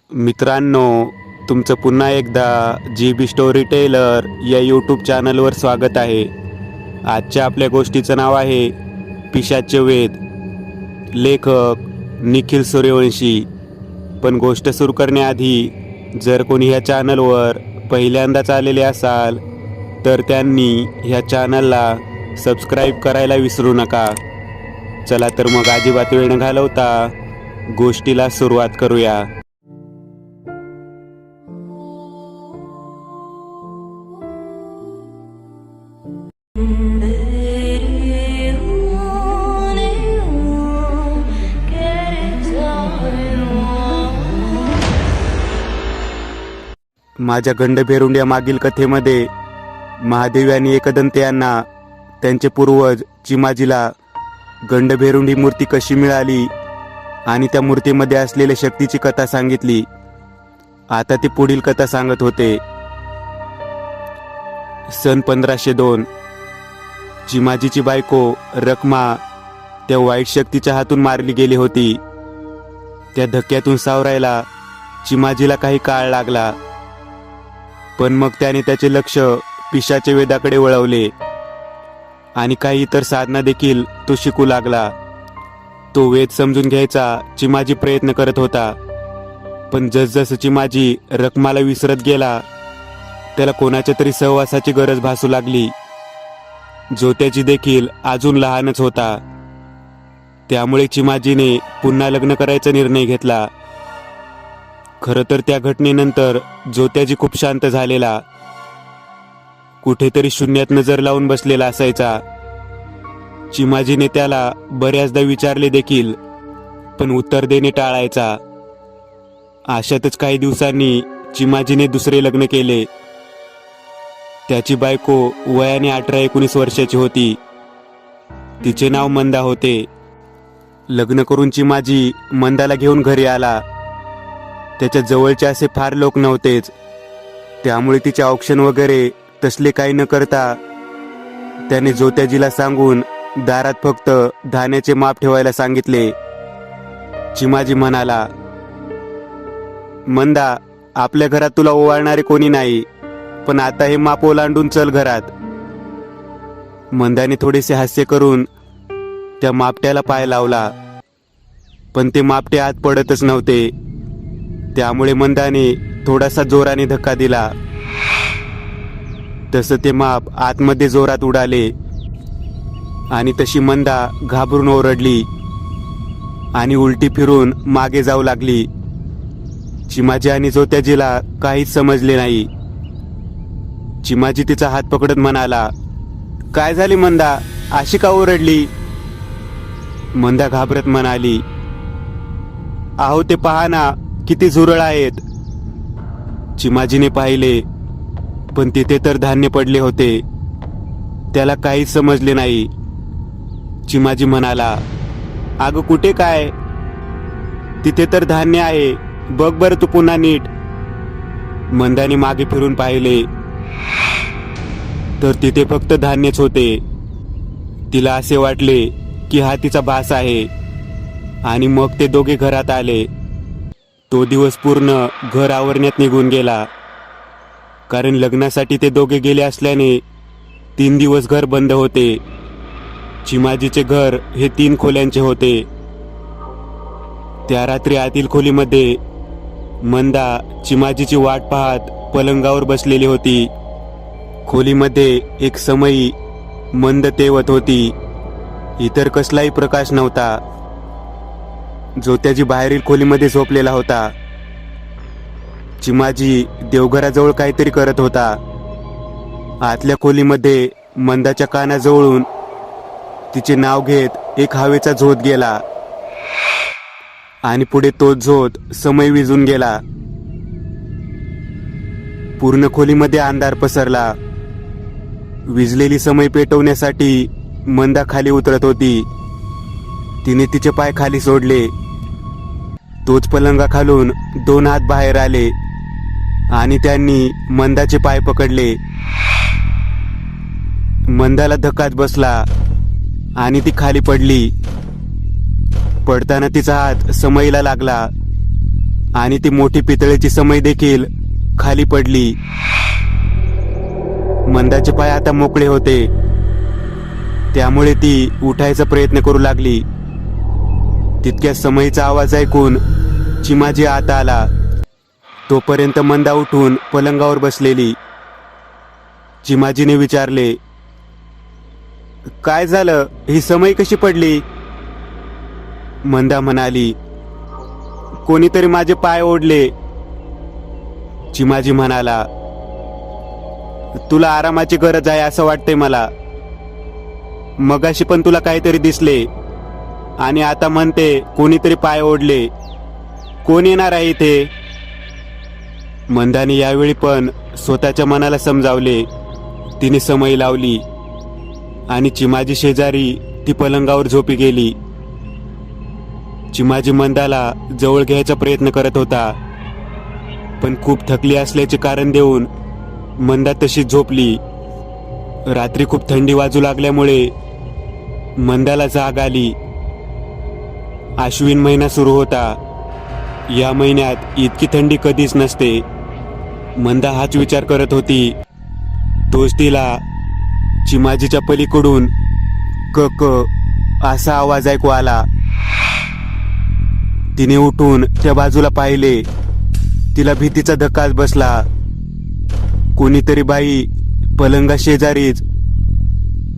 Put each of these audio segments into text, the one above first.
मित्रांनो, तुमचं पुन्हा एकदा जी बी स्टोरी टेलर या यूट्यूब चॅनलवर स्वागत आहे. आजच्या आपल्या गोष्टीचं नाव आहे पिशाच्य वेध. लेखक निखिल सूर्यवंशी. पण गोष्ट सुरू करण्याआधी जर कोणी ह्या चॅनलवर पहिल्यांदाच आलेले असाल तर त्यांनी ह्या चॅनलला सबस्क्राईब करायला विसरू नका. चला तर मग अजिबात वेळ न घालवता गोष्टीला सुरुवात करूया. माझ्या गंडभेरुंड्या मागील कथेमध्ये महादेव आणि एकदंत यांना त्यांचे पूर्वज चिमाजीला गंडभेरुंडी मूर्ती कशी मिळाली आणि त्या मूर्तीमध्ये असलेल्या शक्तीची कथा सांगितली. आता ते पुढील कथा सांगत होते. सन 1502. चिमाजीची बायको रखमा त्या वाईट शक्तीच्या हातून मारली गेली होती. त्या धक्क्यातून सावरायला चिमाजीला काही काळ लागला, पण मग त्याने त्याचे लक्ष पिशाच्या वेदाकडे वळवले आणि काही इतर साधना देखील तो शिकू लागला. तो वेद समजून घ्यायचा चिमाजी प्रयत्न करत होता, पण जसजसं चिमाजी रखमाला विसरत गेला त्याला कोणाच्या तरी सहवासाची गरज भासू लागली, जो त्याची देखील अजून लहानच होता. त्यामुळे चिमाजीने पुन्हा लग्न करायचा निर्णय घेतला. खरं तर त्या घटनेनंतर जोत्याजी खूप शांत झालेला, कुठेतरी शून्यात नजर लावून बसलेला असायचा. चिमाजीने त्याला बऱ्याचदा विचारले देखील, पण उत्तर देणे टाळायचा. अशातच काही दिवसांनी चिमाजीने दुसरे लग्न केले. त्याची बायको वयाने 18-19 वर्षाची होती. तिचे नाव मंदा होते. लग्न करून चिमाजी मंदाला घेऊन घरी आला. त्याच्या जवळचे असे फार लोक नव्हतेच, त्यामुळे तिचे औक्षण वगैरे तसले काही न करता त्याने जोत्याजीला सांगून दारात फक्त धान्याचे माप ठेवायला सांगितले. चिमाजी म्हणाला, मंदा, आपल्या घरात तुला ओवाळणारे कोणी नाही, पण आता हे माप ओलांडून चल घरात. मंदाने थोडेसे हास्य करून त्या मापट्याला पाय लावला, पण ते मापटे आत पडतच नव्हते. त्यामुळे मंदाने थोडासा जोराने धक्का दिला. तसं ते माप आतमध्ये जोरात उडाले आणि तशी मंदा घाबरून ओरडली आणि उलटी फिरून मागे जाऊ लागली. चिमाजी आणि जोत्याजीला काहीच समजले नाही. चिमाजी तिचा हात पकडत म्हणाला, काय झाले मंदा, अशी का ओरडली? मंदा घाबरत म्हणाली, अहो ते पहा ना, किती झुरळ आहेत. चिमाजीने पाहिले, पण तिथे तर धान्य पडले होते. त्याला काहीच समजले नाही. चिमाजी म्हणाला, अगं कुठे काय? तिथे तर धान्य आहे, बघ बरं तू पुन्हा नीट. मंदाने मागे फिरून पाहिले तर तिथे फक्त धान्यच होते. तिला असे वाटले की हा तिचा भास आहे आणि मग ते दोघे घरात आले. तो दिवस पूर्ण घर आवरण्यात निघून गेला, कारण लग्नासाठी ते दोघे गेले असल्याने 3 दिवस घर बंद होते. चिमाजीचे घर हे 3 खोल्यांचे होते. त्या रात्री आतील खोलीमध्ये मंदा चिमाजीची वाट पाहत पलंगावर बसलेली होती. खोलीमध्ये एक समई मंद तेवत होती. इतर कसलाही प्रकाश नव्हता. जोत्याजी बाहेरील खोलीमध्ये झोपलेला होता. चिमाजी देवघराजवळ काहीतरी करत होता. आतल्या खोलीमध्ये मंदाच्या कानाजवळून तिचे नाव घेत एक हवेचा झोत गेला आणि पुढे तोच झोत समई विझून गेला. पूर्ण खोलीमध्ये अंधार पसरला. विझलेली समई पेटवण्यासाठी मंदा खाली उतरत होती. तिने तिचे पाय खाली सोडले. तोच पलंगाखालून 2 हात बाहेर आले आणि त्यांनी मंदाचे पाय पकडले. मंदाला धक्काच बसला आणि ती खाली पडली. पडताना तिचा हात समईला लागला आणि ती मोठी पितळेची समई देखील खाली पडली. मंदाचे पाय आता मोकळे होते, त्यामुळे ती उठायचा प्रयत्न करू लागली. तितक्या समईचा आवाज ऐकून चिमाजी आत आला. तोपर्यंत मंदा उठून पलंगावर बसलेली. चिमाजीने विचारले, काय झालं? ही समई कशी पडली? मंदा म्हणाली, कोणीतरी माझे पाय ओढले. चिमाजी म्हणाला, तुला आरामाची गरज आहे असं वाटतंय मला. मगाशी पण तुला काहीतरी दिसले आणि आता म्हणते कोणीतरी पाय ओढले. कोण येणार आहे इथे? मंदाने यावेळी पण स्वतःच्या मनाला समजावले. तिने समई लावली आणि चिमाजी शेजारी ती पलंगावर झोपी गेली. चिमाजी मंदाला जवळ घ्यायचा प्रयत्न करत होता, पण खूप थकली असल्याचे कारण देऊन मंदा तशीच झोपली. रात्री खूप थंडी वाजू लागल्यामुळे मंदाला जाग आली. आश्विन महिना सुरू होता. या महिन्यात इतकी थंडी कधीच नसते. मंदा हाच विचार करत होती. तोच तिला चिमाजीच्या पलीकडून क क असा आवाज ऐकू आला. तिने उठून त्या बाजूला पाहिले. तिला भीतीचा धक्काच बसला. कोणीतरी बाई पलंगा शेजारीच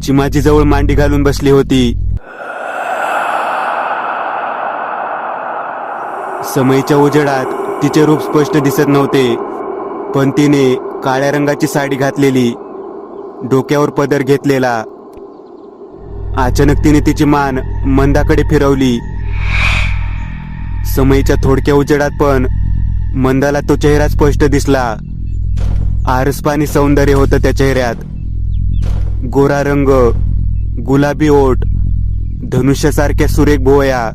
चिमाजीजवळ मांडी घालून बसली होती. समईच्या उजेडात तिचे रूप स्पष्ट दिसत नव्हते, पण तिने काळ्या रंगाची साडी घातलेली, डोक्यावर पदर घेतलेला. अचानक तिने तिची मान मंदाकडे फिरवली. समईच्या थोडक्या उजेडात पण मंदाला तो चेहरा स्पष्ट दिसला. आरसपाणी सौंदर्य होतं त्या चेहऱ्यात. गोरा रंग, गुलाबी ओठ, धनुष्यासारख्या सुरेख भुवया.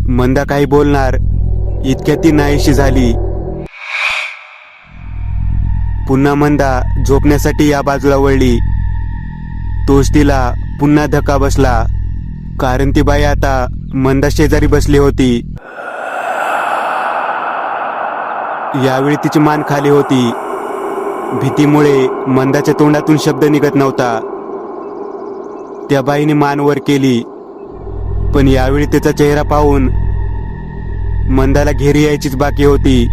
मंदा काही बोलणार इतक्या ती नाहीशी झाली. पुन्हा मंदा झोपण्यासाठी या बाजूला वळली. तोच तिला पुन्हा धक्का बसला, कारण ती बाई आता मंदा शेजारी बसली होती. यावेळी तिची मान खाली होती. भीतीमुळे मंदाच्या तोंडातून शब्द निघत नव्हता. त्या बाईने मान वर केली, पण यावेळी त्याचा चेहरा पाहून मंदाला घेरी यायचीच बाकी होती.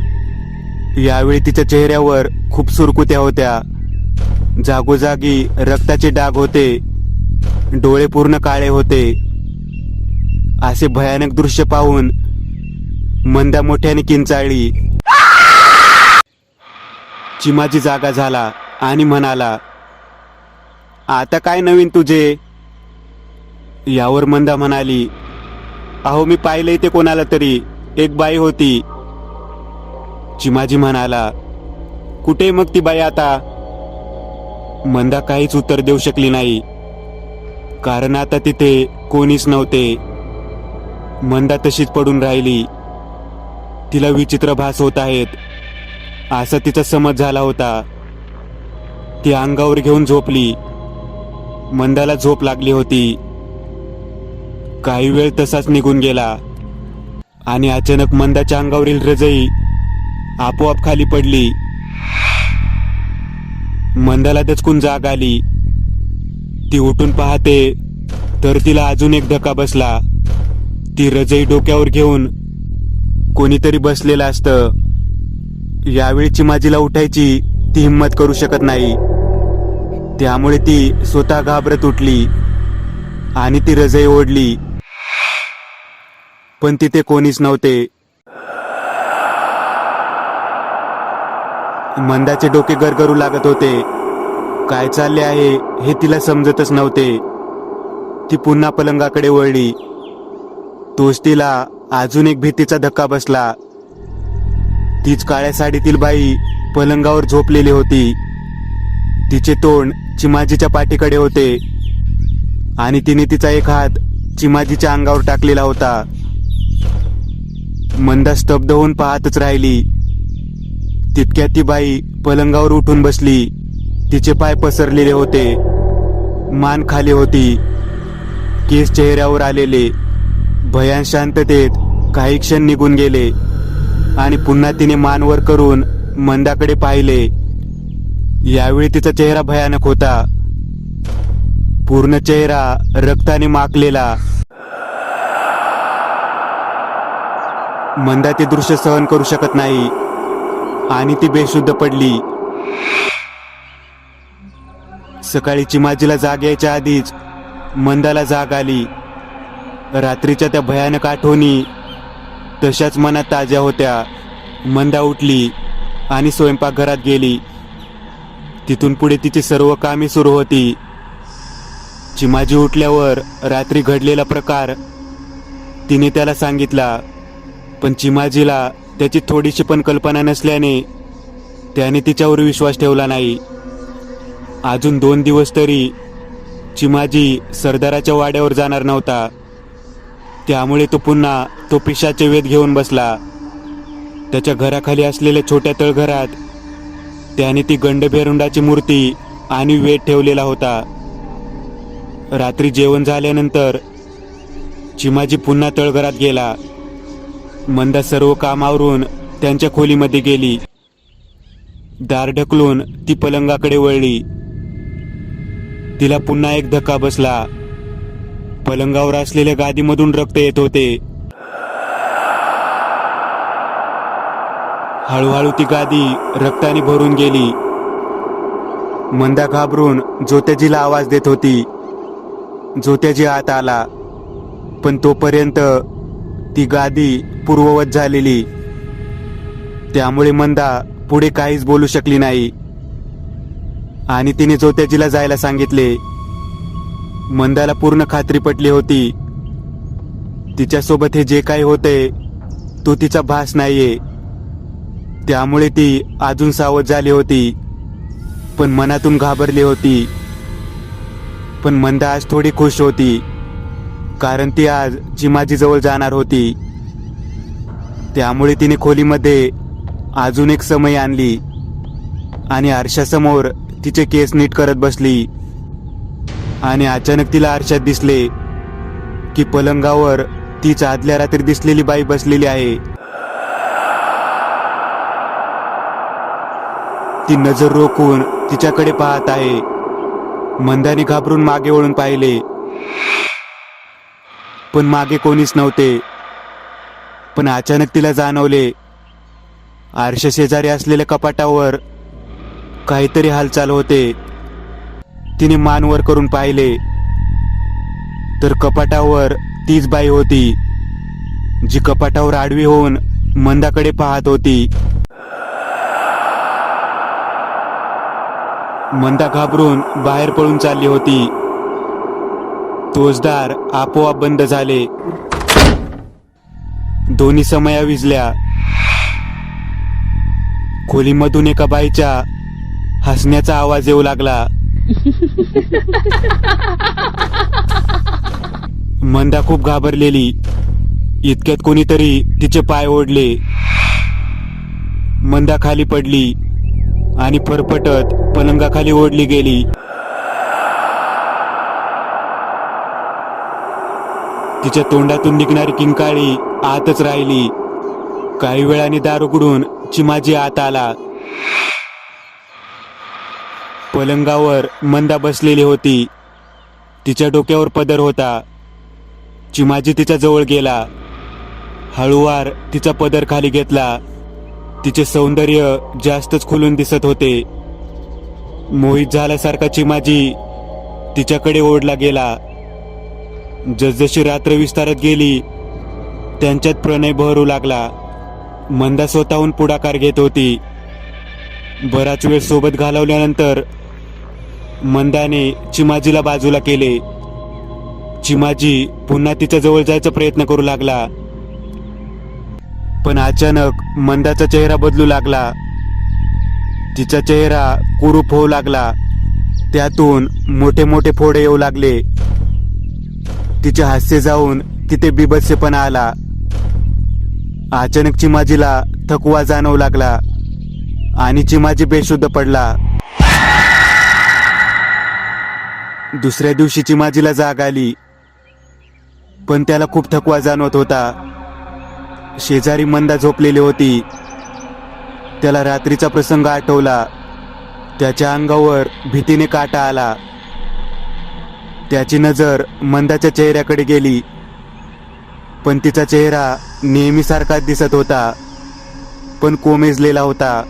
यावेळी तिच्या चेहऱ्यावर खूप सुरकुत्या होत्या. जागोजागी रक्ताचे डाग होते. डोळे पूर्ण काळे होते. असे भयानक दृश्य पाहून मंदा मोठ्याने किंचाळली. चिमाजी जागा झाला आणि म्हणाला, आता काय नवीन तुझे? यावर मंदा म्हणाली, अहो मी पाहिलंय ते कोणाला तरी, एक बाई होती. चिमाजी म्हणाला, कुठे मग ती बाई आता? मंदा काहीच उत्तर देऊ शकली नाही, कारण आता तिथे कोणीच नव्हते. मंदा तशीच पडून राहिली. तिला विचित्र भास होत आहेत असा तिचा समज झाला होता. ती अंगावर घेऊन झोपली. मंदाला झोप लागली होती. काही वेळ तसाच निघून गेला आणि अचानक मंदाच्या अंगावरील रजई आपोआप खाली पडली. मंदाला दचकून जाग आली. ती उठून पाहते तर तिला अजून एक धक्का बसला. ती रजई डोक्यावर घेऊन कोणीतरी बसलेलं असतं. यावेळी चिमाजीला उठायची ती हिम्मत करू शकत नाही. त्यामुळे ती स्वतः घाबरत उठली आणि ती रजई ओढली, पण तिथे कोणीच नव्हते. मंदाचे डोके गरगरू लागत होते. काय चालले आहे हे तिला समजतच नव्हते. ती पुन्हा पलंगाकडे वळली. तोच तिला अजून एक भीतीचा धक्का बसला. तीच काळ्या साडीतील बाई पलंगावर झोपलेली होती. तिचे तोंड चिमाजीच्या पाठीकडे होते आणि तिने तिचा एक हात चिमाजीच्या अंगावर टाकलेला होता. मंदा स्तब्ध होऊन पाहतच राहिली. तितक्यात ती बाई पलंगावर उठून बसली. तिचे पाय पसरलेले होते. मान खाली होती. केस चेहऱ्यावर आलेले. भयान शांततेत काही क्षण निघून गेले. आणि पुन्हा तिने मान वर करून मंदाकडे पाहिले. यावेळी तिचा चेहरा भयानक होता. पूर्ण चेहरा रक्ताने माखलेला. मंदा ते दृश्य सहन करू शकत नाही आणि ती बेशुद्ध पडली. सकाळी चिमाजीला जाग यायच्या आधीच मंदाला जाग आली. रात्रीच्या त्या भयानक आठवणी तशाच मनात ताज्या होत्या. मंदा उठली आणि स्वयंपाकघरात गेली. तिथून पुढे तिची सर्व कामे सुरू होती. चिमाजी उठल्यावर रात्री घडलेला प्रकार तिने त्याला सांगितला, पण चिमाजीला त्याची थोडीशी पण कल्पना नसल्याने त्याने तिच्यावर विश्वास ठेवला नाही. अजून 2 दिवस तरी चिमाजी सरदाराच्या वाड्यावर जाणार नव्हता. त्यामुळे तो पुन्हा तो पिशाचे वेध घेऊन बसला. त्याच्या घराखाली असलेल्या छोट्या तळघरात त्याने ती गंडभेरुंडाची मूर्ती आणि वेध ठेवलेला होता. रात्री जेवण झाल्यानंतर चिमाजी पुन्हा तळघरात गेला. मंदा सर्व कामावरून त्यांच्या खोलीमध्ये गेली. दार ढकलून ती पलंगाकडे वळली. तिला पुन्हा एक धक्का बसला. पलंगावर असलेल्या गादीमधून रक्त येत होते. हळूहळू ती गादी रक्ताने भरून गेली. मंदा घाबरून जोत्याजीला आवाज देत होती. जोत्याजी आत आला, पण तोपर्यंत ती गादी पूर्ववत झालेली. त्यामुळे मंदा पुढे काहीच बोलू शकली नाही आणि तिने जोत्याजीला जायला सांगितले. मंदाला पूर्ण खात्री पटली होती. तिच्यासोबत हे जे काही होते तो तिचा भास नाहीये. त्यामुळे ती अजून सावध झाली होती, पण मनातून घाबरली होती. पण मंदा आज थोडी खुश होती, कारण ती आज चिमाजीजवळ जाणार होती. त्यामुळे तिने खोलीमध्ये अजून एक समय आणली आणि आरशासमोर तिचे केस नीट करत बसली. आणि अचानक तिला आरशात दिसले की पलंगावर तीच आदल्या रात्री दिसलेली बाई बसलेली आहे. ती नजर रोखून तिच्याकडे पाहत आहे. मंदाने घाबरून मागे वळून पाहिले, पण मागे कोणीच नव्हते. पण अचानक तिला जाणवले आरशा शेजारी असलेल्या कपाटावर काहीतरी हालचाल होते. तिने मान वर करून पाहिले तर कपाटावर तीच बाई होती, जी कपाटावर आडवी होऊन मंदाकडे पाहत होती. मंदा घाबरून बाहेर पळून चालली होती. तोच दार आपोआप बंद झाले. दोन्ही समया विजल्या. खोलीमधून एका बाईच्या हसण्याचा आवाज येऊ लागला. मंदा खूप घाबरलेली. इतक्यात कोणीतरी तिचे पाय ओढले. मंदा खाली पडली आणि फरफटत पलंगाखाली ओढली गेली. तिच्या तोंडातून निघणारी किंकाळी आतच राहिली. काही वेळाने दार उघडून चिमाजी आत आला. पलंगावर मंदा बसलेली होती. तिच्या डोक्यावर पदर होता. चिमाजी तिच्या जवळ गेला. हळूवार तिचा पदर खाली घेतला. तिचे सौंदर्य जास्तच खुलून दिसत होते. मोहित झाल्यासारखा चिमाजी तिच्याकडे ओढला गेला. जसजशी रात्र विस्तारत गेली त्यांच्यात प्रणय बहरू लागला. मंदा स्वतःहून पुढाकार घेत होती. बराच वेळ सोबत घालवल्यानंतर मंदाने चिमाजीला बाजूला केले. चिमाजी पुन्हा तिच्या जवळ जायचा प्रयत्न करू लागला, पण अचानक मंदाचा चेहरा बदलू लागला. तिचा चेहरा कुरूप होऊ लागला. त्यातून मोठे मोठे फोडे येऊ लागले. तिचे हास्य जाऊन तिथे बिभत्सपणा आला. अचानक चिमाजीला थकवा जाणवू लागला आणि चिमाजी बेशुद्ध पडला. दुसऱ्या दिवशी चिमाजीला जाग आली, पण त्याला खूप थकवा जाणवत होता. शेजारी मंदा झोपलेली होती. त्याला रात्रीचा प्रसंग आठवला. त्याच्या अंगावर भीतीने काटा आला. त्याची नजर मंदाच्या चेहऱ्याकडे गेली, पण तिचा चेहरा नेहमीसारखाच दिसत होता, पण कोमेजलेला होता.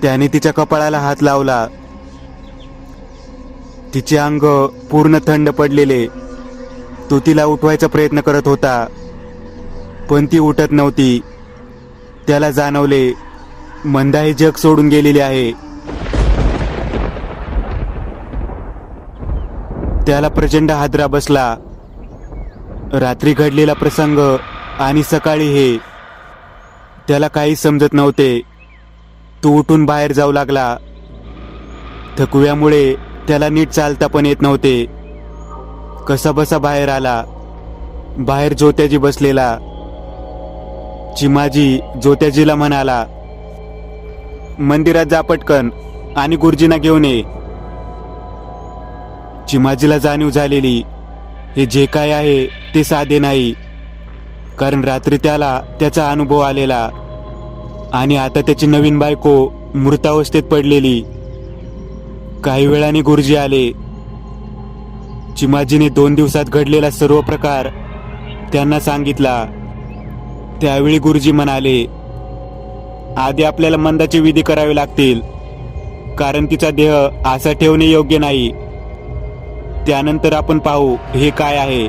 त्याने तिच्या कपाळाला हात लावला. तिचे अंग पूर्ण थंड पडलेले. तो तिला उठवायचा प्रयत्न करत होता, पण ती उठत नव्हती. त्याला जाणवले मंदा हे जग सोडून गेलेली आहे. त्याला प्रचंड हादरा बसला. रात्री घडलेला प्रसंग आणि सकाळी हे, त्याला काही समजत नव्हते. तो उठून बाहेर जाऊ लागला. थकव्यामुळे त्याला नीट चालता पण येत नव्हते. कसाबसा बाहेर आला. बाहेर जोत्याजी बसलेला. चिमाजी जोत्याजीला म्हणाला, मंदिरात जा पटकन आणि गुरुजींना घेऊन ये. चिमाजीला जाणीव झालेली हे जे काय आहे ते साधे नाही, कारण रात्री त्याला त्याचा अनुभव आलेला आणि आता त्याची नवीन बायको मृतावस्थेत पडलेली. काही वेळाने गुरुजी आले. चिमाजीने 2 दिवसात घडलेला सर्व प्रकार त्यांना सांगितला. त्यावेळी गुरुजी म्हणाले, आधी आपल्याला मंदाची विधी करावी लागतील, कारण तिचा देह असा ठेवणे योग्य नाही. त्यानंतर आपण पाहू हे काय आहे.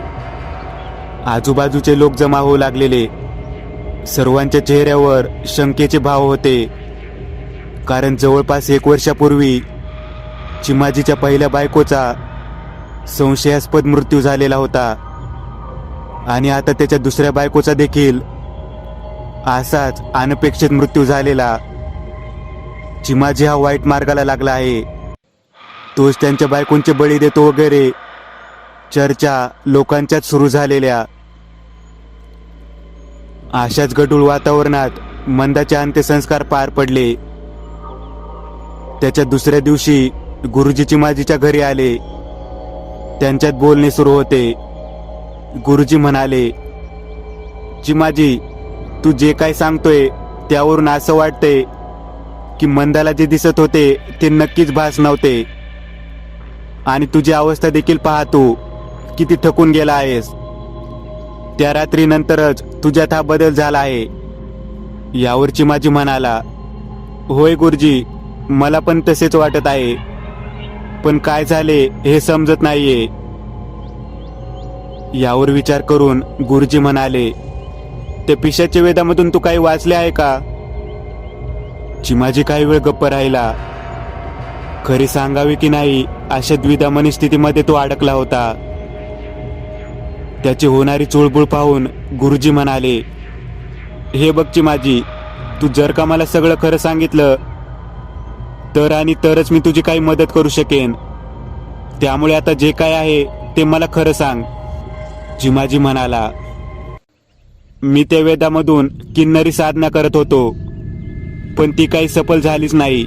आजूबाजूचे लोक जमा होऊ लागलेले. सर्वांच्या चेहऱ्यावर शंकेचे भाव होते, कारण जवळपास 1 वर्षापूर्वी चिमाजीच्या पहिल्या बायकोचा संशयास्पद मृत्यू झालेला होता आणि आता त्याच्या दुसऱ्या बायकोचा देखील असाच अनपेक्षित मृत्यू झालेला. चिमाजी हा वाईट मार्गाला लागला आहे. तोच त्यांच्या बायकोंचे बळी देतो वगैरे चर्चा लोकांच्यात सुरू झालेल्या. अशाच गढूळ वातावरणात मंदाचे अंत्यसंस्कार पार पडले. त्याच्या दुसऱ्या दिवशी गुरुजी चिमाजीच्या घरी आले. त्यांच्यात बोलणे सुरू होते. गुरुजी म्हणाले, चिमाजी, तू जे काय सांगतोय त्यावरून असं वाटतंय की मंदाला जे दिसत होते ते नक्कीच भास नव्हते, आणि तुझी अवस्था देखील पाहतो किती थकून गेला आहेस. त्या रात्रीनंतरच तुझ्यात हा बदल झाला आहे. यावर चिमाजी म्हणाला, होय गुरुजी, मला पण तसेच वाटत आहे, पण काय झाले हे समजत नाहीये. यावर विचार करून गुरुजी म्हणाले, ते पिशाच्या वेदामधून तू काही वाचले आहे का? चिमाजी काही वेळ गप्प राहिला. खरी सांगावी की नाही अशा द्विधा मनस्थितीमध्ये तो अडकला होता. त्याची होणारी चुळबुळ पाहून गुरुजी म्हणाले, हे बघ चिमाजी, तू जर का मला सगळं खरं सांगितलं तर आणि तरच मी तुझी काही मदत करू शकेन. त्यामुळे आता जे काय आहे ते मला खरं सांग. चिमाजी म्हणाला, मी त्या वेदामधून किन्नरी साधना करत होतो, पण ती काही सफल झालीच नाही.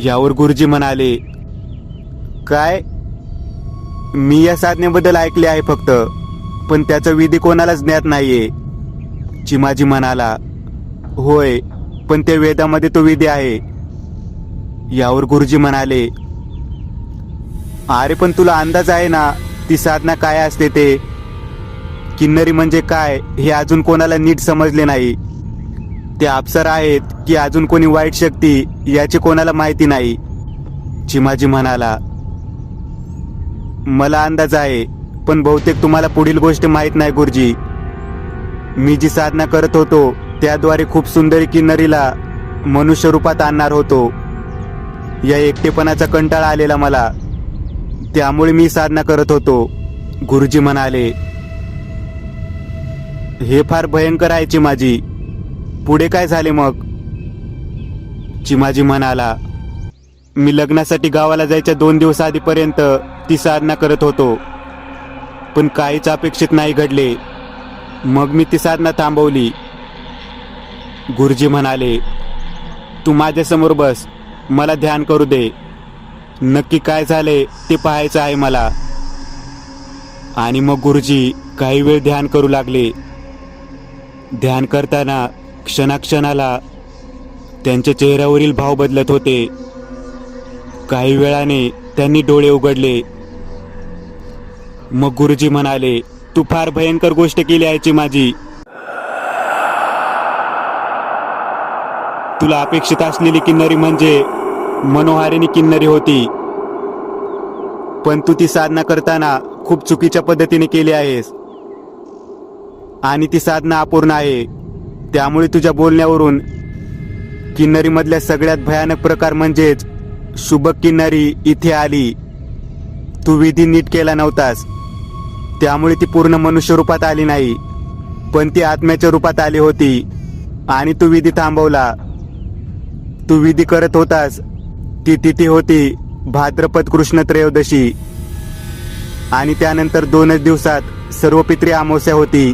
यावर गुरुजी म्हणाले, काय? मी या साधनेबद्दल ऐकले आहे फक्त, पण त्याचा विधी कोणालाच ज्ञात नाहीये. चिमाजी म्हणाला, होय, पण त्या वेदामध्ये तो विधी आहे. यावर गुरुजी म्हणाले, अरे पण तुला अंदाज आहे ना ती साधना काय असते ते? किन्नरी म्हणजे काय हे अजून कोणाला नीट समजले नाही. ते अप्सरा आहेत की अजून कोणी वाईट शक्ती याची कोणाला माहिती नाही. चिमाजी म्हणाला, मला अंदाज आहे, पण बहुतेक तुम्हाला पुढील गोष्ट माहीत नाही गुरुजी. मी जी साधना करत होतो त्याद्वारे खूप सुंदरी किन्नरीला मनुष्य रूपात आणणार होतो. या एकटेपणाचा कंटाळा आलेला मला, त्यामुळे मी साधना करत होतो. गुरुजी म्हणाले, हे फार भयंकर आहे चिमाजी. पुढे काय झाले मग? चिमाजी म्हणाला, मी लग्नासाठी गावाला जायच्या 2 दिवस आधीपर्यंत ती साधना करत होतो, पण काहीच अपेक्षित नाही घडले. मग मी ती साधना थांबवली. गुरुजी म्हणाले, तू माझ्यासमोर बस, मला ध्यान करू दे. नक्की काय झाले ते पाहायचं आहे मला. आणि मग गुरुजी काही वेळ ध्यान करू लागले. ध्यान करताना क्षणाक्षणाला त्यांच्या चेहऱ्यावरील भाव बदलत होते. काही वेळाने त्यांनी डोळे उघडले. मग गुरुजी म्हणाले, तू फार भयंकर गोष्ट केली आहे चिमाजी. तुला अपेक्षित असलेली किन्नरी म्हणजे मनोहारिणी किन्नरी होती, पण तू ती साधना करताना खूप चुकीच्या पद्धतीने केली आहेस आणि ती साधना अपूर्ण आहे. त्यामुळे तुझ्या बोलण्यावरून किन्नरीमधल्या सगळ्यात भयानक प्रकार म्हणजेच शुभक किन्नरी इथे आली. तू विधी नीट केला नव्हतास, त्यामुळे ती पूर्ण मनुष्य रूपात आली नाही, पण ती आत्म्याच्या रूपात आली होती आणि तू विधी थांबवला. तू विधी करत होतास ती तिथी होती भाद्रपद कृष्ण त्रयोदशी आणि त्यानंतर 2च दिवसात सर्व पित्री अमावस्या होती.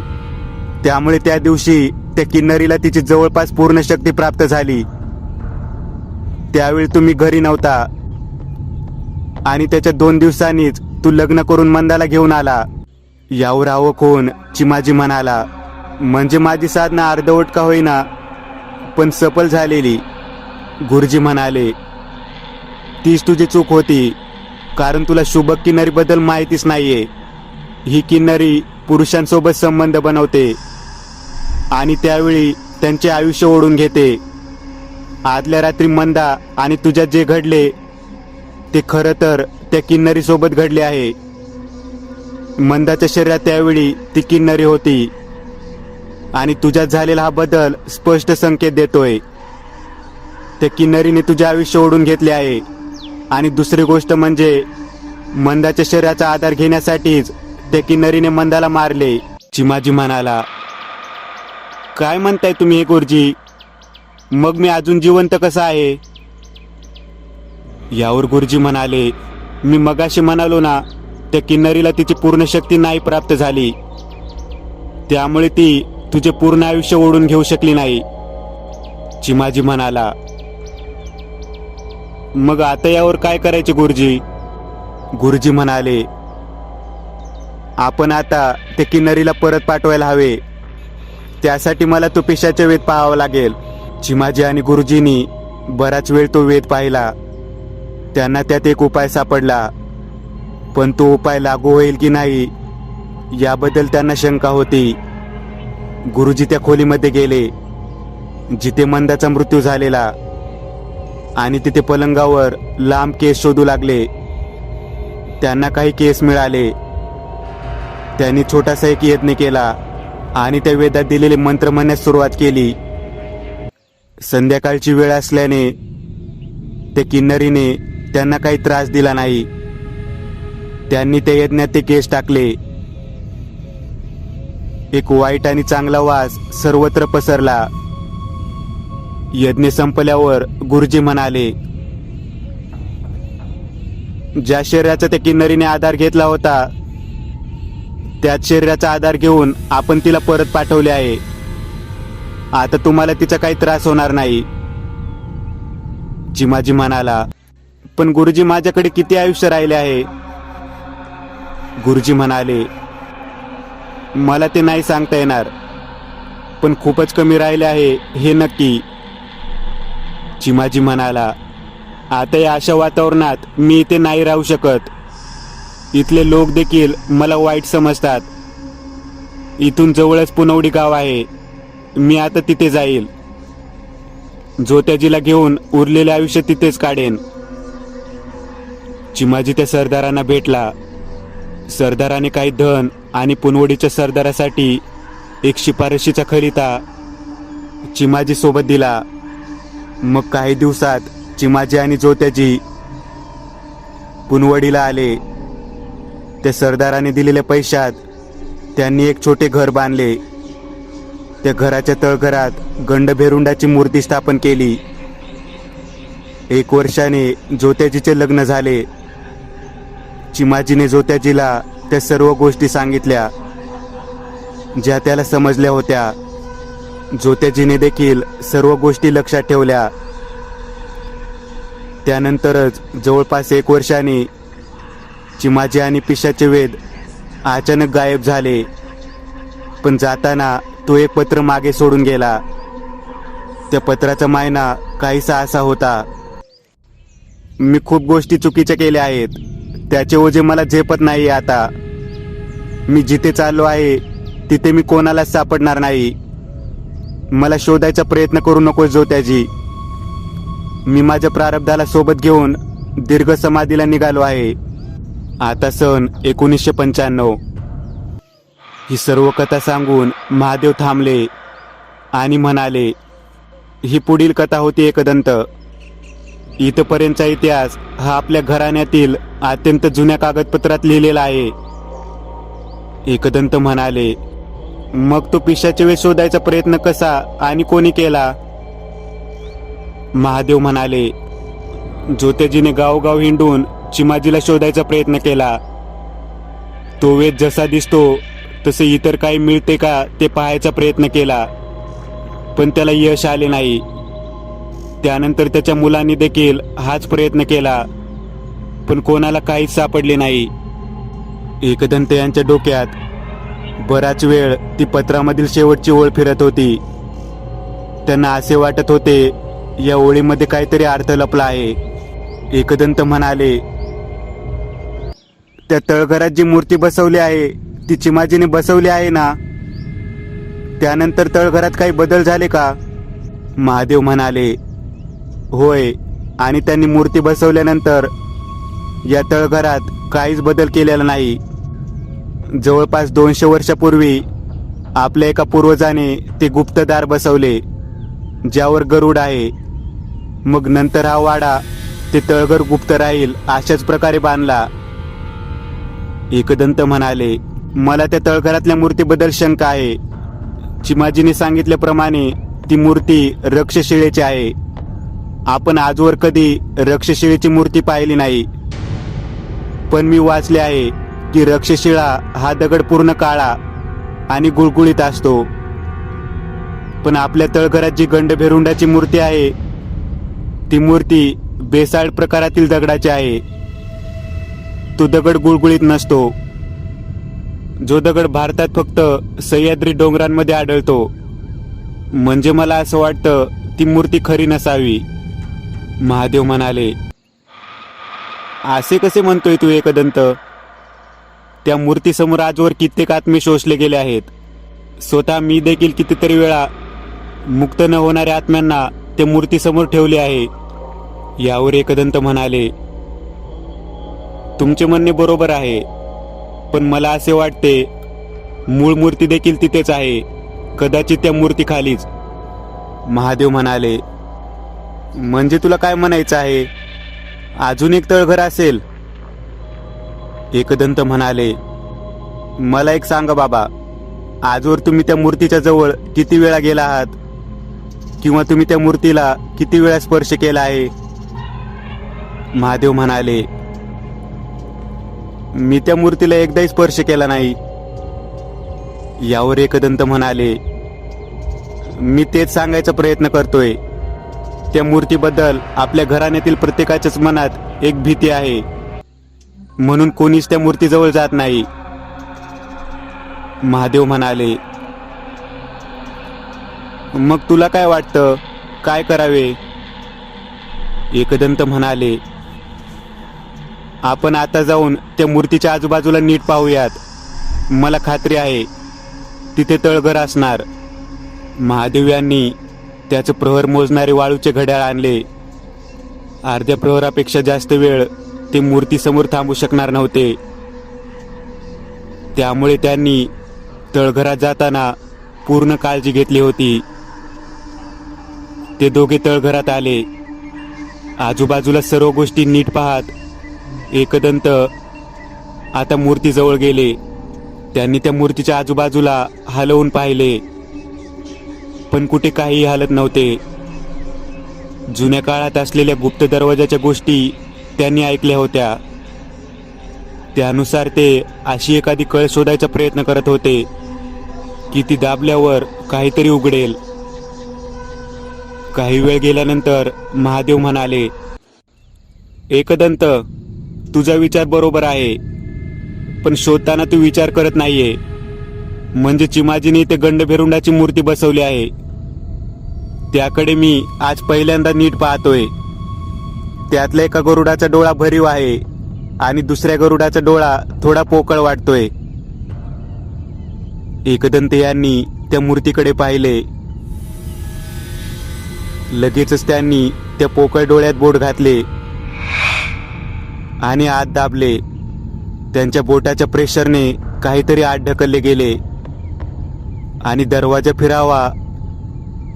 त्यामुळे त्या दिवशी त्या किन्नरीला तिची जवळपास पूर्ण शक्ती प्राप्त झाली. त्यावेळी तुम्ही घरी नव्हता आणि त्याच्या 2 दिवसांनीच तू लग्न करून मंदाला घेऊन आला. यावर अवाक होऊन चिमाजी म्हणाला, म्हणजे माझी साधना अर्धवट का होईना पण सफल झालेली. गुरुजी म्हणाले, तीच तुझी चूक होती, कारण तुला शुभक किन्नरीबद्दल माहितीच नाहीये. ही किन्नरी पुरुषांसोबत संबंध बनवते आणि त्यावेळी त्यांचे आयुष्य ओढून घेते. आदल्या रात्री मंदा आणि तुझ्यात जे घडले ते खरं तर त्या किन्नरीसोबत घडले आहे. मंदाच्या शरीरात त्यावेळी ती किन्नरी होती आणि तुझ्यात झालेला हा बदल स्पष्ट संकेत देतोय. त्या किन्नरीने तुझे आयुष्य ओढून घेतले आहे आणि दुसरी गोष्ट म्हणजे मंदाच्या शरीराचा आधार घेण्यासाठीच त्या किन्नरीने मंदाला मारले. चिमाजी म्हणाला, काय म्हणताय तुम्ही हे गुरुजी? मग मी अजून जिवंत कसा आहे? यावर गुरुजी म्हणाले, मी मगाशी म्हणालो ना, त्या किन्नरीला तिची पूर्ण शक्ती नाही प्राप्त झाली, त्यामुळे ती तुझे पूर्ण आयुष्य ओढून घेऊ शकली नाही. चिमाजी म्हणाला, मग आता यावर काय करायचे गुरुजी? गुरुजी म्हणाले, आपण आता त्या किन्नरीला परत पाठवायला हवे. त्यासाठी मला तो पिशाचा वेध पाहावा लागेल. चिमाजी आणि गुरुजींनी बराच वेळ तो वेध पाहिला. त्यांना त्यात एक उपाय सापडला, पण तो उपाय लागू होईल की नाही याबद्दल त्यांना शंका होती. गुरुजी त्या खोलीमध्ये गेले जिथे मंदाचा मृत्यू झालेला आणि तिथे पलंगावर लांब केस शोधू लागले. त्यांना काही केस मिळाले. त्यांनी छोटासा एक यज्ञ केला आणि त्या वेदात दिलेले मंत्र म्हणण्यास सुरुवात केली. संध्याकाळची वेळ असल्याने त्या किन्नरीने त्यांना काही त्रास दिला नाही. त्यांनी त्या यज्ञात ते केस टाकले. एक वाईट आणि चांगला वास सर्वत्र पसरला. यज्ञ संपल्यावर गुरुजी म्हणाले, ज्या शरीराचा त्या किन्नरीने आधार घेतला होता त्याच शरीराचा आधार घेऊन आपण तिला परत पाठवले आहे. आता तुम्हाला तिचा काही त्रास होणार नाही. चिमाजी म्हणाला, पण गुरुजी माझ्याकडे किती आयुष्य राहिले आहे? गुरुजी म्हणाले, मला ते नाही सांगता येणार, पण खूपच कमी राहिले आहे हे नक्की. चिमाजी म्हणाला, आता या अशा वातावरणात मी इथे नाही राहू शकत. इथले लोक देखील मला वाईट समजतात. इथून जवळच पुनवडी गाव आहे. मी आता तिथे जाईल. जोत्याजीला घेऊन उरलेले आयुष्य तिथेच काढेन. चिमाजी त्या सरदारांना भेटला. सरदाराने काही धन आणि पुनवडीच्या सरदारासाठी एक शिफारशीचा खलिता चिमाजी सोबत दिला. मग काही दिवसात चिमाजी आणि जोत्याजी पुनवडीला आले. त्या सरदाराने दिलेल्या पैशात त्यांनी एक छोटे घर बांधले. त्या घराच्या तळघरात गंडभेरुंडाची मूर्ती स्थापन केली. 1 वर्षाने जोत्याजीचे लग्न झाले. चिमाजीने जोत्याजीला त्या सर्व गोष्टी सांगितल्या ज्या त्याला समजल्या होत्या. जोत्याजीने देखील सर्व गोष्टी लक्षात ठेवल्या. त्यानंतरच जवळपास 1 वर्षाने चिमाजी आणि पिशाचे वेद अचानक गायब झाले. पण जाताना तो एक पत्र मागे सोडून गेला. त्या पत्राचा मायना काहीसा असा होता: मी खूप गोष्टी चुकीच्या केल्या आहेत, त्याचे ओझे मला झेपत नाही आता. मी जिथे चाललो आहे तिथे मी कोणालाच सापडणार नाही. मला शोधायचा प्रयत्न करू नको ज्योत्याजी. मी माझ्या प्रारब्धाला सोबत घेऊन दीर्घ समाधीला निघालो आहे. आता सन 1995. ही सर्व कथा सांगून महादेव थांबले आणि म्हणाले, ही पुढील कथा होती एकदंत. इथपर्यंतचा इतिहास हा आपल्या घराण्यातील अत्यंत जुन्या कागदपत्रात लिहिलेला आहे. एकदंत म्हणाले, मग तो पिशाचे वेश शोधायचा प्रयत्न कसा आणि कोणी केला? महादेव म्हणाले, ज्योतिजीने गावोगाव हिंडून चिमाजीला शोधायचा प्रयत्न केला. तो वेद जसा दिसतो तसे इतर काही मिळते का ते पाहायचा प्रयत्न केला, पण त्याला यश आले नाही. त्यानंतर त्याच्या मुलांनी देखील हाच प्रयत्न केला, पण कोणाला काहीच सापडले नाही. एकदंत यांच्या डोक्यात बराच वेळ ती पत्रामधील शेवटची ओळ फिरत होती. त्यांना असे वाटत होते, या ओळीमध्ये काहीतरी अर्थ लपला आहे. एकदंत म्हणाले, त्या तळघरात जी मूर्ती बसवली आहे ती चिमाजीने बसवली आहे ना? त्यानंतर तळघरात काही बदल झाले का? महादेव म्हणाले, होय, आणि त्यांनी मूर्ती बसवल्यानंतर या तळघरात काहीच बदल केलेला नाही. जवळपास 200 वर्षापूर्वी आपल्या एका पूर्वजाने ते गुप्तदार बसवले ज्यावर गरुड आहे. मग नंतर हा वाडा ते तळघर गुप्त राहील अशाच प्रकारे बांधला. एकदंत म्हणाले, मला त्या तळघरातल्या मूर्तीबद्दल शंका आहे. चिमाजीने सांगितल्याप्रमाणे ती मूर्ती रक्षशिळेची आहे. आपण आजवर कधी रक्षशिळेची मूर्ती पाहिली नाही, पण मी वाचले आहे की रक्षशिळा हा दगड पूर्ण काळा आणि गुळगुळीत असतो. पण आपल्या तळघरात जी गंडभेरुंडाची मूर्ती आहे ती मूर्ती बेसाळ प्रकारातील दगडाची आहे. तो दगड गुळगुळीत नसतो. जो दगड भारतात फक्त सह्याद्री डोंगरांमध्ये आढळतो. म्हणजे मला असं वाटतं ती मूर्ती खरी नसावी. महादेव म्हणाले, असे कसे म्हणतोय तू एकदंत? त्या मूर्तीसमोर आजवर कित्येक आत्मे शोषले गेले आहेत. स्वतः मी देखील कितीतरी वेळा मुक्त न होणाऱ्या आत्म्यांना त्या मूर्तीसमोर ठेवले आहे. यावर एकदंत म्हणाले, तुमचे म्हणणे बरोबर आहे, पण मला असे वाटते मूळ मूर्ती देखील तिथेच आहे, कदाचित त्या मूर्तीखालीच. महादेव म्हणाले, म्हणजे तुला काय म्हणायचं आहे? अजून एक तळघर असेल? एकदंत म्हणाले, मला एक सांगा बाबा, आजवर तुम्ही त्या मूर्तीच्या जवळ किती वेळा गेला आहात, किंवा तुम्ही त्या मूर्तीला किती वेळा स्पर्श केला आहे? महादेव म्हणाले, मी त्या मूर्तीला एकदाही स्पर्श केला नाही. यावर एकदंत म्हणाले, मी तेच सांगायचा प्रयत्न करतोय. त्या मूर्तीबद्दल आपल्या घराण्यातील प्रत्येकाच्याच मनात एक भीती आहे, म्हणून कोणीच त्या मूर्तीजवळ जात नाही. महादेव म्हणाले, मग तुला काय वाटतं, काय करावे? एकदंत म्हणाले, आपण आता जाऊन त्या मूर्तीच्या आजूबाजूला नीट पाहूयात. मला खात्री आहे तिथे तळघर असणार. महादेव यांनी त्याचं प्रहर मोजणारे वाळूचे घड्याळ आणले. अर्ध्या प्रहरापेक्षा जास्त वेळ ते मूर्तीसमोर थांबू शकणार नव्हते. त्यामुळे त्यांनी तळघरात जाताना पूर्ण काळजी घेतली होती. ते दोघे तळघरात आले. आजूबाजूला सर्व गोष्टी नीट पाहत एकदंत आता मूर्तीजवळ गेले. त्यांनी त्या मूर्तीच्या आजूबाजूला हलवून पाहिले, पण कुठे काहीही हालत नव्हते. जुन्या काळात असलेल्या गुप्त दरवाजाच्या गोष्टी त्यांनी ऐकल्या होत्या. त्यानुसार ते अशी एखादी कळ शोधायचा प्रयत्न करत होते की ती दाबल्यावर काहीतरी उघडेल. काही वेळ गेल्यानंतर महादेव म्हणाले, एकदंत, तुझा विचार बरोबर आहे, पण शोधताना तू विचार करत नाहीये. म्हणजे चिमाजीने इथे गंडभेरुंडाची मूर्ती बसवली आहे, त्याकडे मी आज पहिल्यांदा नीट पाहतोय. त्यातल्या एका गरुडाचा डोळा भरीव आहे आणि दुसऱ्या गरुडाचा डोळा थोडा पोकळ वाटतोय. एकदंत यांनी त्या मूर्तीकडे पाहिले. लगेचच त्यांनी त्या पोकळ डोळ्यात बोट घातले आणि आत दाबले. त्यांच्या बोटाच्या प्रेशरने काहीतरी आत ढकलले गेले आणि दरवाजा फिरावा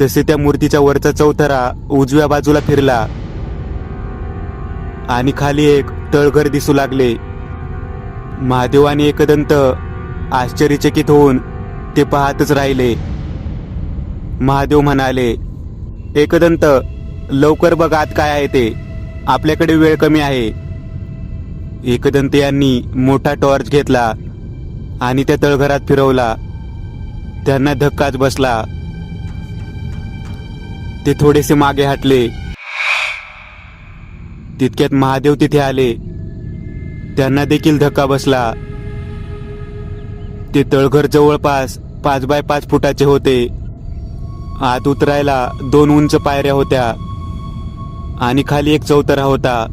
तसे त्या मूर्तीचा वरचा चौथरा उजव्या बाजूला फिरला आणि खाली एक तळघर दिसू लागले. महादेव आणि एकदंत आश्चर्यचकित होऊन ते पाहतच राहिले. महादेव म्हणाले, एकदंत, लवकर बघ आत काय आहे ते, आपल्याकडे वेळ कमी आहे. एकदंत यांनी मोठा टॉर्च घेतला आणि त्या तळघरात फिरवला. त्यांना धक्काच बसला. ते थोडेसे मागे हटले. तितक्यात महादेव तिथे आले. त्यांना देखील धक्का बसला. ते तळघर जवळपास 5 बाय 5 फुटाचे होते. आत उतरायला 2 उंच पायऱ्या होत्या आणि खाली एक चौतरा होता.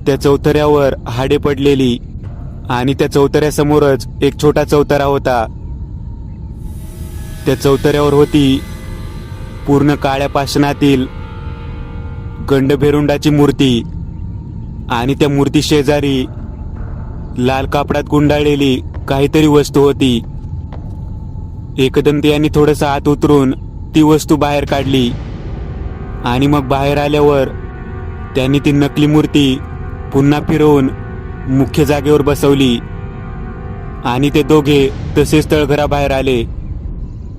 त्या चौतऱ्यावर हाडे पडलेली आणि त्या चौतऱ्यासमोरच एक छोटा चौतरा होता. त्या चौतऱ्यावर होती पूर्ण काळ्या पाषाणातील गंडभेरुंडाची मूर्ती आणि त्या मूर्ती शेजारी लाल कापडात गुंडाळलेली काहीतरी वस्तू होती. एकदंत यांनी थोडंसं आत उतरून ती वस्तू बाहेर काढली आणि मग बाहेर आल्यावर त्यांनी ती नकली मूर्ती पुन्हा फिरवून मुख्य जागेवर बसवली आणि ते दोघे तसेच तळघराबाहेर आले.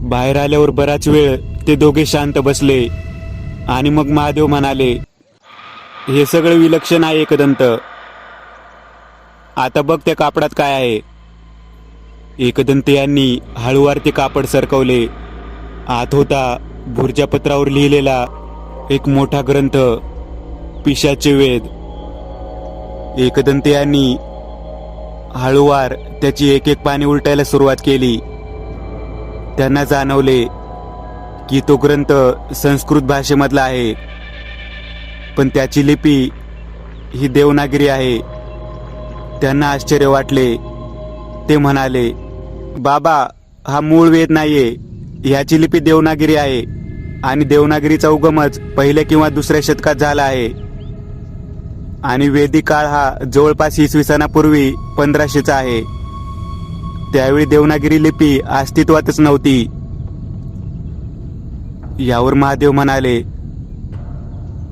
बाहेर आल्यावर बराच वेळ ते दोघे शांत बसले आणि मग महादेव म्हणाले, हे सगळं विलक्षण आहे एकदंत. आता बघ त्या कापडात काय आहे. एकदंत यांनी हळूवार ते कापड सरकवले. आत होता भुर्च्या पत्रावर लिहिलेला एक मोठा ग्रंथ, पिशाचे वेद. एकदंत यांनी हळूवार त्याची एक एक पाने उलटायला सुरुवात केली. त्यांना जाणवले की तो ग्रंथ संस्कृत भाषेमधला आहे, पण त्याची लिपी ही देवनागरी आहे. त्यांना आश्चर्य वाटले. ते म्हणाले, बाबा, हा मूळ वेद नाहीये, ह्याची लिपी देवनागरी आहे आणि देवनागरीचा उगमच पहिल्या किंवा दुसऱ्या शतकात झाला आहे आणि वेदिक काळ हा जवळपास इसवी सनापूर्वी 1500चा आहे. त्यावेळी देवनागरी लिपी अस्तित्वातच नव्हती. यावर महादेव म्हणाले,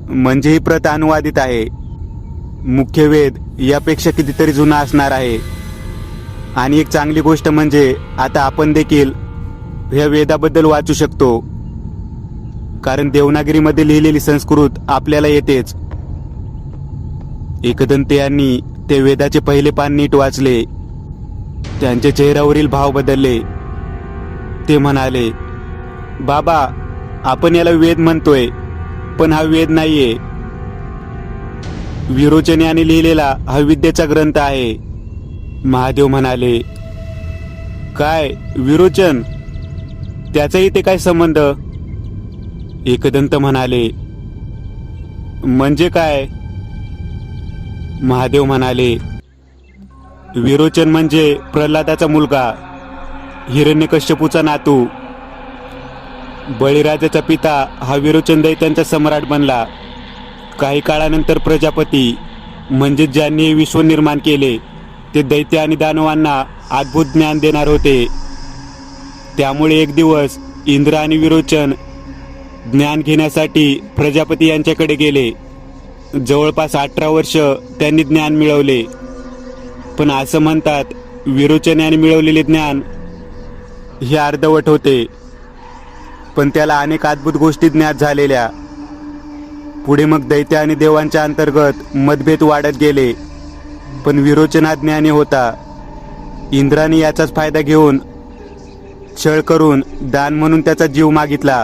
म्हणजे ही प्रत अनुवादित आहे. मुख्य वेद यापेक्षा कितीतरी जुना असणार आहे. आणि एक चांगली गोष्ट म्हणजे आता आपण देखील ह्या वेदाबद्दल वाचू शकतो, कारण देवनागरीमध्ये लिहिलेली संस्कृत आपल्याला येतेच. एकदंत यांनी ते वेदाचे पहिले पान नीट वाचले. त्यांच्या चेहऱ्यावरील भाव बदलले. ते म्हणाले, बाबा, आपण याला वेद म्हणतोय, पण हा वेद नाहीये. विरोचन याने लिहिलेला हा विद्येचा ग्रंथ आहे. महादेव म्हणाले, काय विरोचन? त्याचा इथे काय संबंध? एकदंत म्हणाले, म्हणजे काय? महादेव म्हणाले, विरोचन म्हणजे प्रल्हादाचा मुलगा, हिरण्यकश्यपूचा नातू. बळीराजाचा पिता हा विरोचन दैत्यांचा सम्राट बनला. काही काळानंतर प्रजापती म्हणजे ज्यांनी हे विश्व निर्माण केले ते दैत्य आणि दानवांना अद्भुत ज्ञान देणार होते. त्यामुळे एक दिवस इंद्र आणि विरोचन ज्ञान घेण्यासाठी प्रजापती यांच्याकडे गेले. जवळपास 18 वर्ष त्यांनी ज्ञान मिळवले. पण असं म्हणतात विरोचन यांनी मिळवलेले ज्ञान हे अर्धवट होते, पण त्याला अनेक अद्भुत गोष्टी ज्ञात झालेल्या. पुढे मग दैत्य आणि देवांच्या अंतर्गत मतभेद वाढत गेले. पण विरोचन हा ज्ञानी होता. इंद्राने याचाच फायदा घेऊन छळ करून दान म्हणून त्याचा जीव मागितला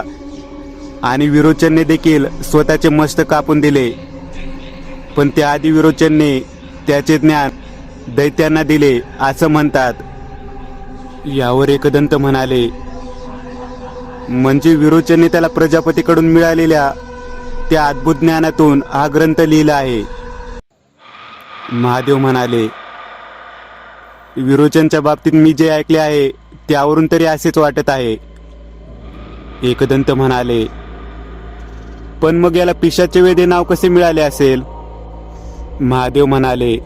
आणि विरोचनने देखील स्वतःचे मस्तक कापून दिले. पण त्याआधी विरोचनने त्याचे ज्ञान दैत्यांना दिले असं म्हणतात. यावर एकदंत म्हणाले, म्हणजे विरोचनने त्याला प्रजापतीकडून मिळालेल्या त्या अद्भुत ज्ञानातून हा ग्रंथ लिहिला आहे. महादेव म्हणाले, विरोचनच्या बाबतीत मी जे ऐकले आहे त्यावरून तरी असेच वाटत आहे. एकदंत म्हणाले, पण मग याला पिशाचे वेद हे नाव कसे मिळाले असेल? महादेव म्हणाले,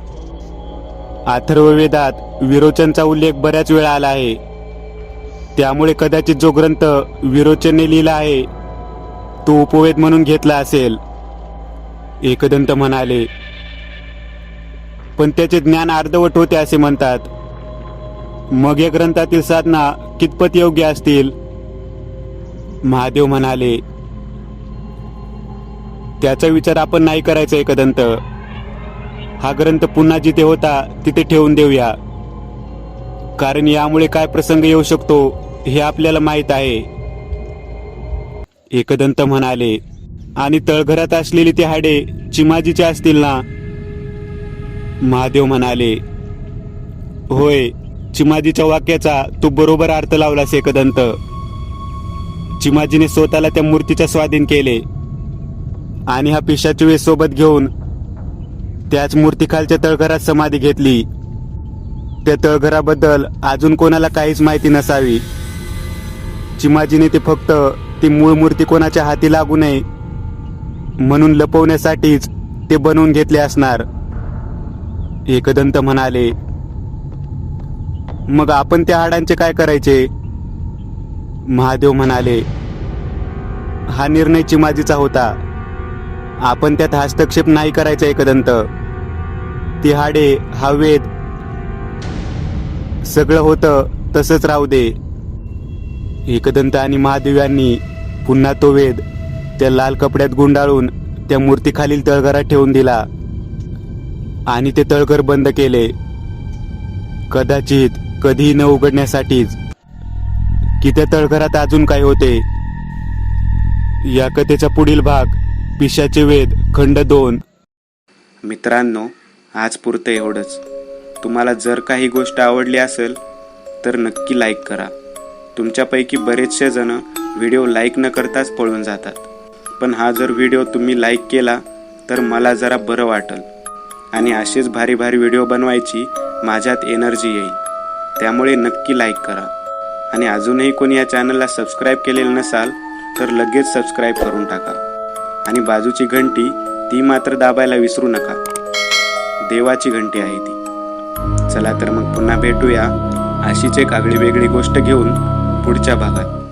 अथर्ववेदात विरोचनचा उल्लेख बऱ्याच वेळा आला आहे. त्यामुळे कदाचित जो ग्रंथ विरोचनने लिहिला आहे तो उपवेद म्हणून घेतला असेल. एकदंत म्हणाले, पण त्याचे ज्ञान अर्धवट होते असे म्हणतात. मग या ग्रंथातील साधना कितपत योग्य असतील? महादेव म्हणाले, त्याचा विचार आपण नाही करायचा एकदंत. हा ग्रंथ पुन्हा जिथे होता तिथे ठेवून देऊया, कारण यामुळे काय प्रसंग येऊ शकतो हे आपल्याला माहीत आहे. एकदंत म्हणाले, आणि तळघरात असलेली ती हाडे चिमाजीचे असतील ना? महादेव म्हणाले, होय, चिमाजीच्या वाक्याचा तू बरोबर अर्थ लावलास एकदंत. चिमाजीने स्वतःला त्या मूर्तीच्या स्वाधीन केले आणि हा पिशाची वेश सोबत घेऊन त्याच मूर्तीखालच्या तळघरात समाधी घेतली. त्या तळघराबद्दल अजून कोणाला काहीच माहिती नसावी. चिमाजीने ते फक्त ती मूळ मूर्ती कोणाच्या हाती लागू नये म्हणून लपवण्यासाठीच ते बनवून घेतले असणार. एकदंत म्हणाले, मग आपण त्या हाडांचे काय करायचे? महादेव म्हणाले, हा निर्णय चिमाजीचा होता. आपण त्यात हस्तक्षेप नाही करायचा एकदंत. ती हाडे, हा वेद, सगळं होतं तसंच राहू दे. एकदंत आणि महादेव यांनी पुन्हा तो वेद त्या लाल कपड्यात गुंडाळून त्या मूर्तीखालील तळघरात ठेवून दिला आणि ते तळघर बंद केले, कदाचित कधीही न उघडण्यासाठीच. की त्या तळघरात अजून काय होते? या कथेचा पुढील भाग पिशाचे वेद खंड 2. मित्रांनो, आज पुरतं एवढंच. तुम्हाला जर काही गोष्ट आवडली असेल तर नक्की लाईक करा. तुमच्यापैकी बरेचसे जण व्हिडिओ लाईक न करताच पळून जातात, पण हा जर व्हिडिओ तुम्ही लाईक केला तर मला जरा बरं वाटेल आणि असेच भारी भारी व्हिडिओ बनवायची माझ्यात एनर्जी येईल. त्यामुळे नक्की लाईक करा आणि अजूनही कोणी या चॅनलला सबस्क्राईब केलेलं नसाल तर लगेच सबस्क्राईब करून टाका आणि बाजूची घंटी ती मात्र दाबायला विसरू नका. देवाची घंटी आहे ती. चला तर मग पुन्हा भेटूया अशीच एक आगळी वेगळी गोष्ट घेऊन पुढच्या भागात.